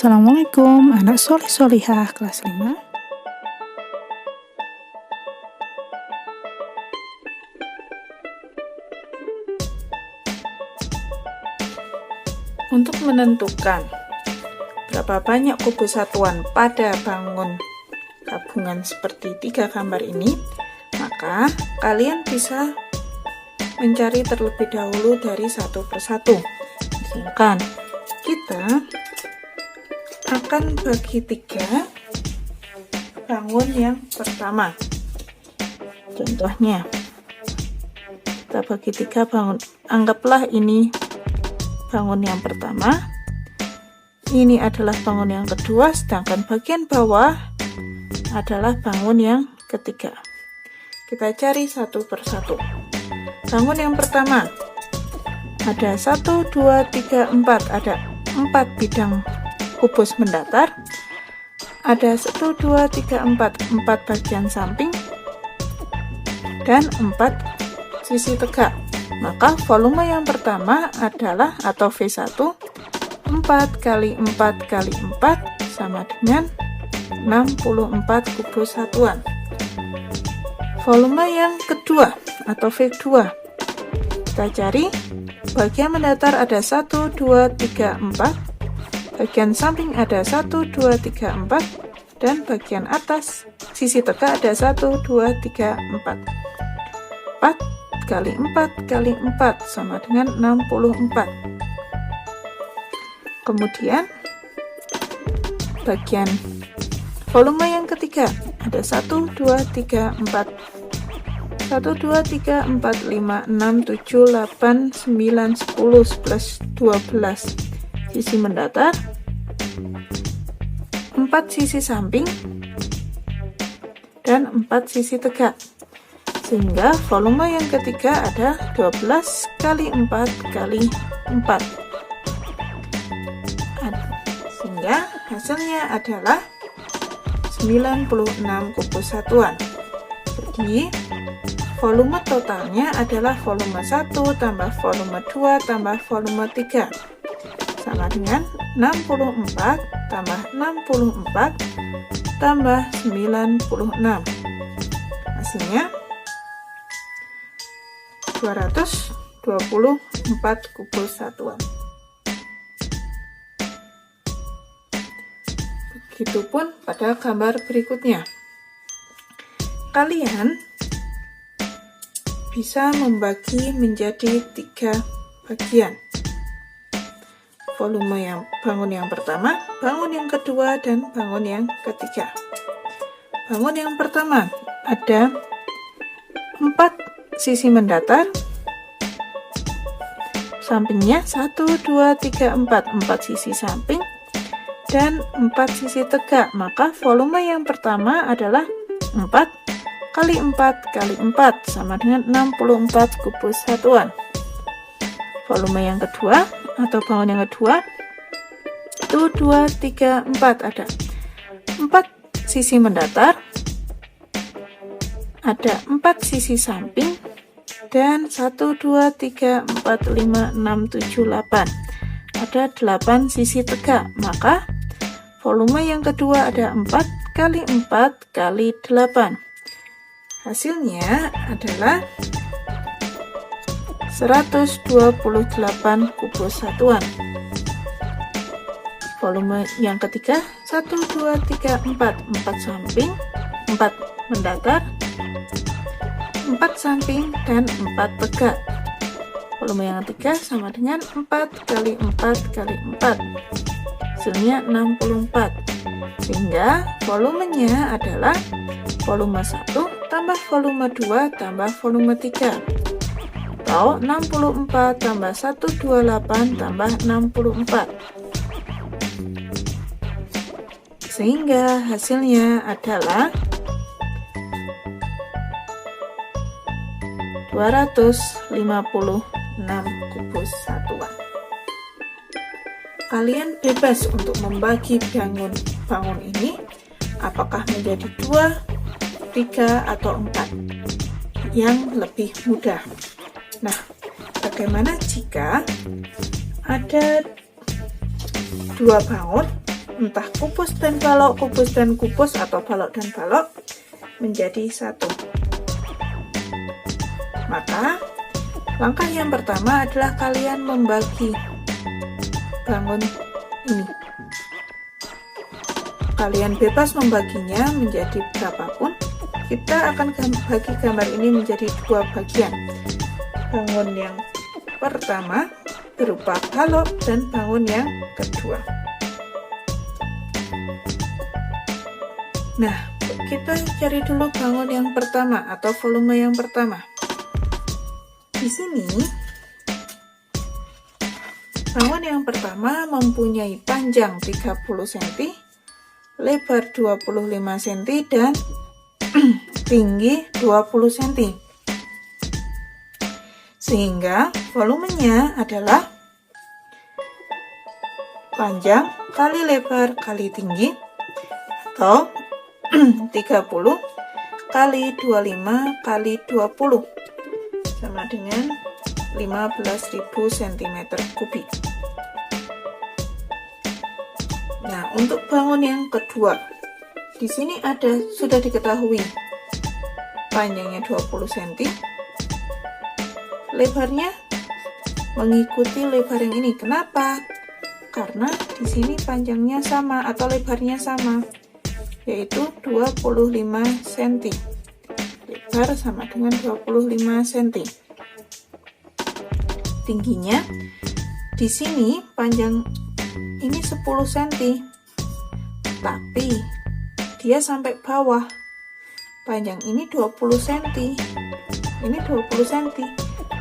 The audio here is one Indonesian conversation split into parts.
Assalamualaikum, anak soleh solihah kelas 5. Untuk menentukan berapa banyak kubus satuan pada bangun gabungan seperti 3 gambar ini, maka kalian bisa mencari terlebih dahulu dari satu persatu. Misalkan kita akan bagi 3 bangun yang pertama. Contohnya, kita bagi 3 bangun. Anggaplah ini bangun yang pertama, ini adalah bangun yang kedua, sedangkan bagian bawah adalah bangun yang ketiga. Kita cari satu persatu. Bangun yang pertama ada 1, 2, 3, 4, ada 4 bidang kubus mendatar, ada 1, 2, 3, 4 bagian samping dan 4 sisi tegak. Maka volume yang pertama adalah atau V1 4 kali 4 kali 4 sama dengan 64 kubus satuan. Volume yang kedua atau V2, kita cari bagian mendatar ada 1, 2, 3, 4, bagian samping ada 1, 2, 3, 4, dan bagian atas sisi tegak ada 1, 2, 3, 4. 4 kali 4 kali 4 sama dengan 64. Kemudian bagian volume yang ketiga ada 1, 2, 3, 4, 1, 2, 3, 4, 5, 6, 7, 8, 9, 10, 11, 12 sisi mendatar, 4 sisi samping, dan 4 sisi tegak, sehingga volume yang ketiga ada 12 kali 4 kali 4, sehingga hasilnya adalah 96 kubus satuan. Jadi volume totalnya adalah volume 1 tambah volume 2 tambah volume 3 sama dengan 64 tambah 64 tambah 96. Hasilnya 224 kubus satuan. Begitupun pada gambar berikutnya. Kalian bisa membagi menjadi 3 bagian. Volume yang bangun yang pertama, bangun yang kedua, dan bangun yang ketiga. Bangun yang pertama ada 4 sisi mendatar, sampingnya 1, 2, 3, 4 sisi samping dan 4 sisi tegak. Maka volume yang pertama adalah 4 kali 4 kali 4 sama dengan 64 kubus satuan. Volume yang kedua atau bangun yang kedua itu 2, 3, 4 ada 4 sisi mendatar, ada 4 sisi samping dan 1, 2, 3, 4, 5, 6, 7, 8 ada 8 sisi tegak. Maka volume yang kedua ada 4 kali 4 kali 8. Hasilnya adalah 128 kubus satuan. Volume yang ketiga 1, 2, 3, 4 samping, 4 mendatar, 4 samping dan 4 tegak. Volume yang ketiga sama dengan 4 kali 4 kali 4. Hasilnya 64. Sehingga volumenya adalah volume 1 tambah volume 2 tambah volume 3 atau 64 tambah 128 tambah 64, sehingga hasilnya adalah 256 kubus satuan. Kalian bebas untuk membagi bangun ini apakah menjadi 2, 3, atau 4 yang lebih mudah. Nah, bagaimana jika ada 2 bangun entah kubus dan kubus atau balok dan balok menjadi satu. Maka langkah yang pertama adalah kalian membagi bangun ini. Kalian bebas membaginya menjadi berapapun. Kita akan bagi gambar ini menjadi dua bagian. Bangun yang pertama berupa balok dan bangun yang kedua. Nah, kita cari dulu bangun yang pertama atau volume yang pertama. Di sini bangun yang pertama mempunyai panjang 30 cm, lebar 25 cm dan tinggi 20 cm. Sehingga volumenya adalah panjang kali lebar kali tinggi atau 30 kali 25 kali 20 sama dengan 15.000 cm3. Nah, untuk bangun yang kedua, di sini sudah diketahui panjangnya 20 cm, lebarnya mengikuti lebar yang ini. Kenapa? Karena di sini panjangnya sama atau lebarnya sama, yaitu 25 cm. Lebar sama dengan 25 cm. Tingginya di sini panjang ini 10 cm, tapi dia sampai bawah. Panjang ini 20 cm. Ini 20 cm.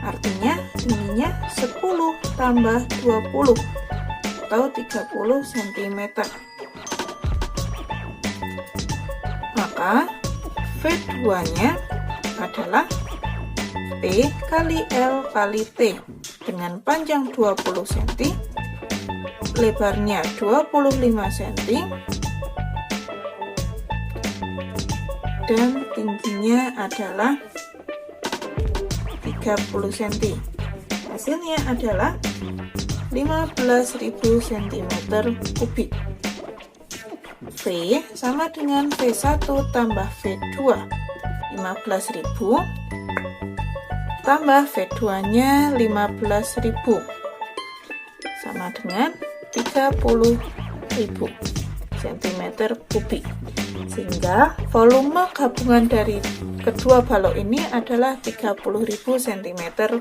Artinya tingginya 10 tambah 20 atau 30 cm. Maka V2-nya adalah P kali L kali T dengan panjang 20 cm, lebarnya 25 cm, dan tingginya adalah 30 cm. Hasilnya adalah 15.000 cm3. V sama dengan V1 tambah V2. 15.000 tambah V2-nya 15.000 sama dengan 30.000 cm3. Sehingga volume gabungan dari kedua balok ini adalah 30.000 cm3.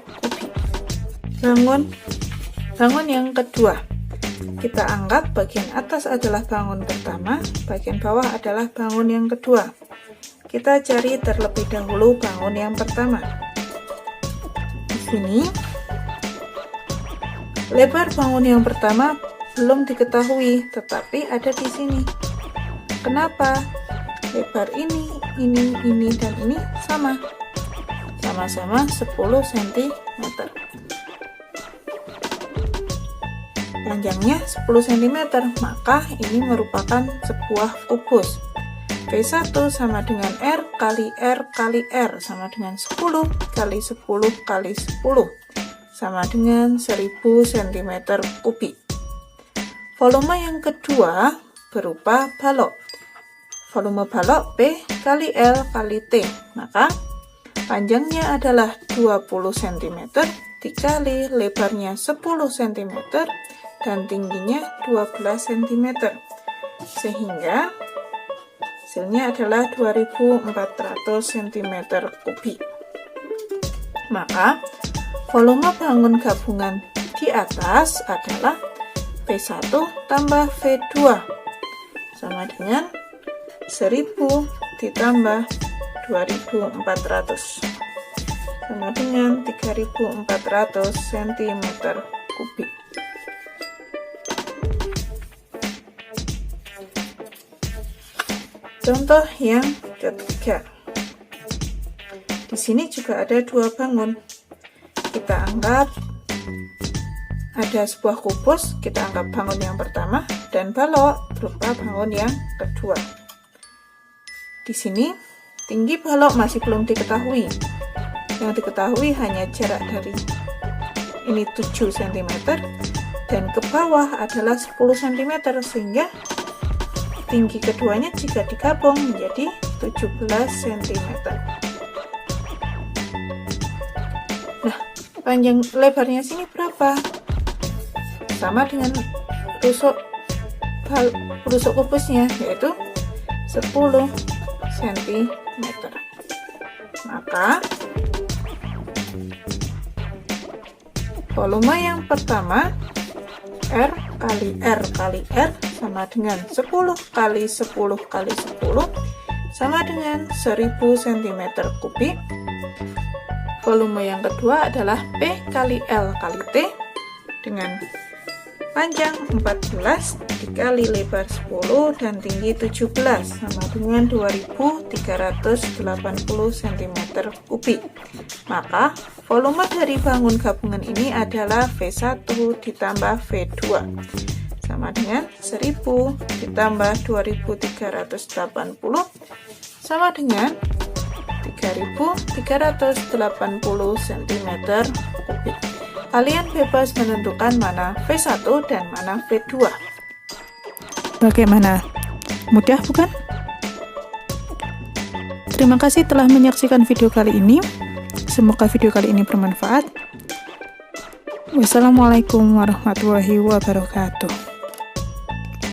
Bangun yang kedua, kita anggap bagian atas adalah bangun pertama, bagian bawah adalah bangun yang kedua. Kita cari terlebih dahulu bangun yang pertama. Di sini lebar bangun yang pertama belum diketahui, tetapi ada di sini. Kenapa? Lebar ini, dan ini sama-sama 10 cm. Panjangnya 10 cm, maka ini merupakan sebuah kubus. V1 sama dengan R kali R kali R sama dengan 10 kali 10 kali 10 sama dengan 1000 cm3. Volume yang kedua berupa balok. Volume balok P kali L kali T, maka panjangnya adalah 20 cm dikali lebarnya 10 cm dan tingginya 12 cm, sehingga hasilnya adalah 2400 cm3. Maka volume bangun gabungan di atas adalah V1 tambah V2 sama dengan 1000 ditambah 2400 sama dengan 3400 cm3. Contoh yang ketiga. Di sini juga ada dua bangun. Kita anggap ada sebuah kubus, kita anggap bangun yang pertama, dan balok berupa bangun yang kedua. Di sini tinggi balok masih belum diketahui. Yang diketahui hanya jarak dari ini 7 cm dan ke bawah adalah 10 cm, sehingga tinggi keduanya jika digabung menjadi 17 cm. Nah, panjang lebarnya sini berapa? Sama dengan rusuk kubusnya, yaitu 10 cm. Maka volume yang pertama R kali R kali R sama dengan 10 kali 10 kali 10 sama dengan 1000 cm3. Volume yang kedua adalah P kali L kali T dengan panjang 14 dikali lebar 10 dan tinggi 17 sama dengan 2380 cm3. Maka volume dari bangun gabungan ini adalah V1 ditambah V2 sama dengan 1000 ditambah 2380 sama dengan 3380 cm3. Kalian bebas menentukan mana V1 dan mana V2. Bagaimana? Mudah bukan? Terima kasih telah menyaksikan video kali ini. Semoga video kali ini bermanfaat. Wassalamualaikum warahmatullahi wabarakatuh.